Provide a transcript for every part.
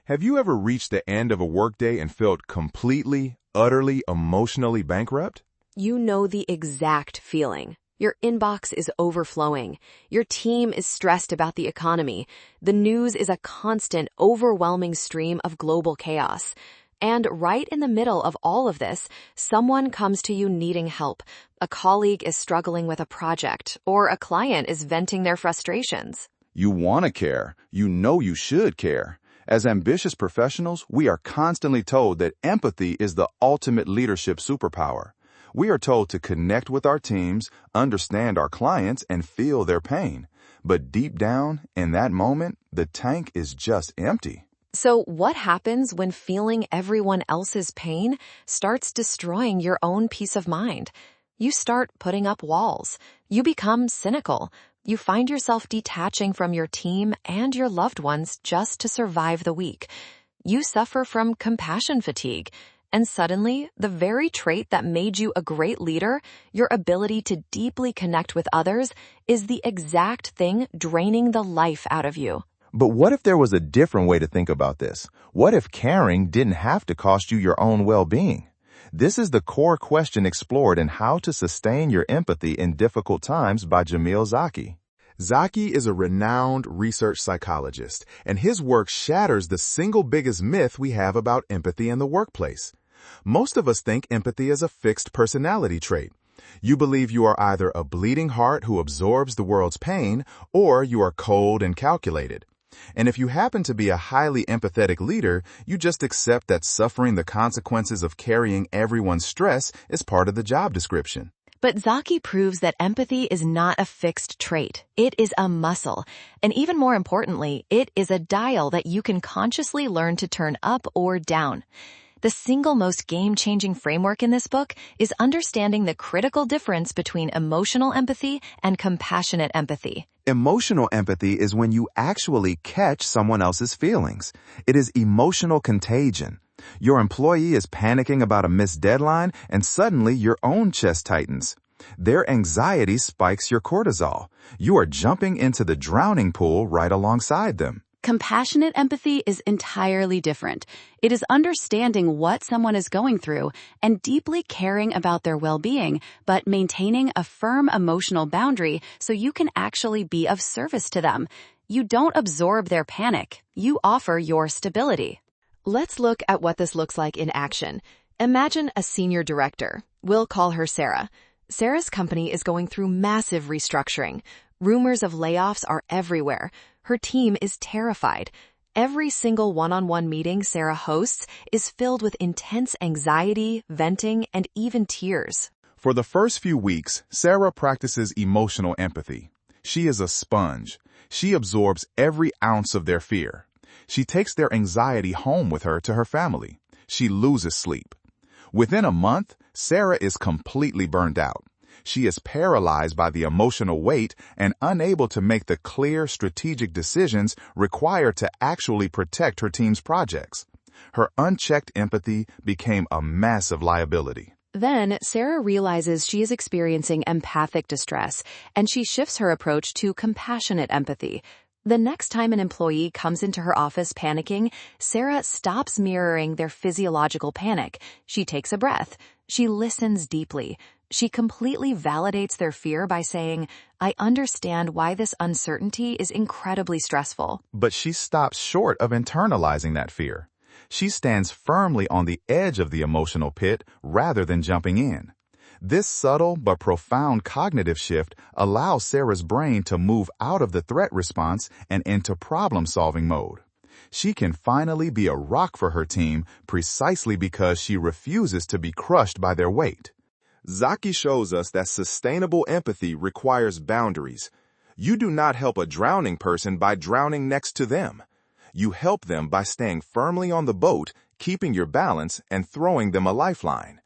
Have you ever reached the end of a workday and felt completely, utterly, emotionally bankrupt? You know the exact feeling. Your inbox is overflowing. Your team is stressed about the economy. The news is a constant, overwhelming stream of global chaos. And right in the middle of all of this, someone comes to you needing help. A colleague is struggling with a project, or a client is venting their frustrations. You want to care. You know you should care. As ambitious professionals, we are constantly told that empathy is the ultimate leadership superpower. We are told to connect with our teams, understand our clients, and feel their pain. But deep down, in that moment, the tank is just empty. So what happens when feeling everyone else's pain starts destroying your own peace of mind? You start putting up walls. You become cynical. You find yourself detaching from your team and your loved ones just to survive the week. You suffer from compassion fatigue. And suddenly, the very trait that made you a great leader, your ability to deeply connect with others, is the exact thing draining the life out of you. But what if there was a different way to think about this? What if caring didn't have to cost you your own well-being? This is the core question explored in How to Sustain Your Empathy in Difficult Times by Jamil Zaki. Zaki is a renowned research psychologist, and his work shatters the single biggest myth we have about empathy in the workplace. Most of us think empathy is a fixed personality trait. You believe you are either a bleeding heart who absorbs the world's pain, or you are cold and calculated. And if you happen to be a highly empathetic leader, you just accept that suffering the consequences of carrying everyone's stress is part of the job description. But Zaki proves that empathy is not a fixed trait. It is a muscle. And even more importantly, it is a dial that you can consciously learn to turn up or down. The single most game-changing framework in this book is understanding the critical difference between emotional empathy and compassionate empathy. Emotional empathy is when you actually catch someone else's feelings. It is emotional contagion. Your employee is panicking about a missed deadline, and suddenly your own chest tightens. Their anxiety spikes your cortisol. You are jumping into the drowning pool right alongside them. Compassionate empathy is entirely different. It is understanding what someone is going through and deeply caring about their well-being, but maintaining a firm emotional boundary so you can actually be of service to them. You don't absorb their panic. You offer your stability. Let's look at what this looks like in action. Imagine a senior director. We'll call her Sarah. Sarah's company is going through massive restructuring. Rumors of layoffs are everywhere. Her team is terrified. Every single one-on-one meeting Sarah hosts is filled with intense anxiety, venting, and even tears. For the first few weeks, Sarah practices emotional empathy. She is a sponge. She absorbs every ounce of their fear. She takes their anxiety home with her to her family. She loses sleep. Within a month, Sarah is completely burned out. She is paralyzed by the emotional weight and unable to make the clear, strategic decisions required to actually protect her team's projects. Her unchecked empathy became a massive liability. Then, Sarah realizes she is experiencing empathic distress, and she shifts her approach to compassionate empathy. The next time an employee comes into her office panicking, Sarah stops mirroring their physiological panic. She takes a breath. She listens deeply. She completely validates their fear by saying, "I understand why this uncertainty is incredibly stressful." But she stops short of internalizing that fear. She stands firmly on the edge of the emotional pit rather than jumping in. This subtle but profound cognitive shift allows Sarah's brain to move out of the threat response and into problem-solving mode. She can finally be a rock for her team precisely because she refuses to be crushed by their weight. Zaki shows us that sustainable empathy requires boundaries. You do not help a drowning person by drowning next to them. You help them by staying firmly on the boat, keeping your balance, and throwing them a lifeline.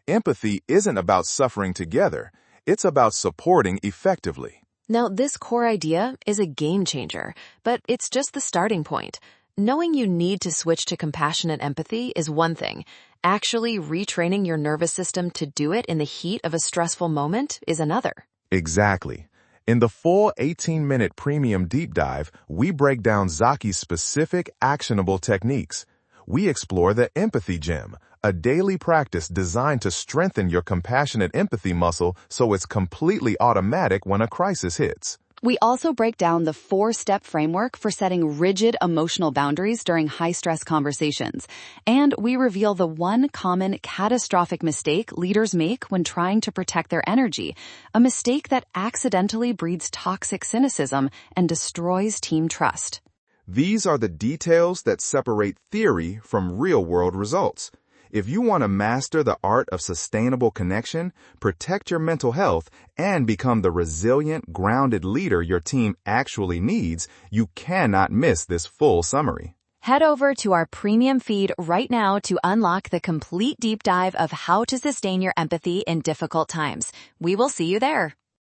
Empathy isn't about suffering together. It's about supporting effectively. Now, this core idea is a game changer, but it's just the starting point. Knowing you need to switch to compassionate empathy is one thing. Actually retraining your nervous system to do it in the heat of a stressful moment is another. Exactly. In the full 18-minute premium deep dive, we break down Zaki's specific actionable techniques. We explore the Empathy Gym, a daily practice designed to strengthen your compassionate empathy muscle so it's completely automatic when a crisis hits. We also break down the 4-step framework for setting rigid emotional boundaries during high-stress conversations. And we reveal the one common catastrophic mistake leaders make when trying to protect their energy, a mistake that accidentally breeds toxic cynicism and destroys team trust. These are the details that separate theory from real-world results. If you want to master the art of sustainable connection, protect your mental health, and become the resilient, grounded leader your team actually needs, you cannot miss this full summary. Head over to our premium feed right now to unlock the complete deep dive of how to sustain your empathy in difficult times. We will see you there.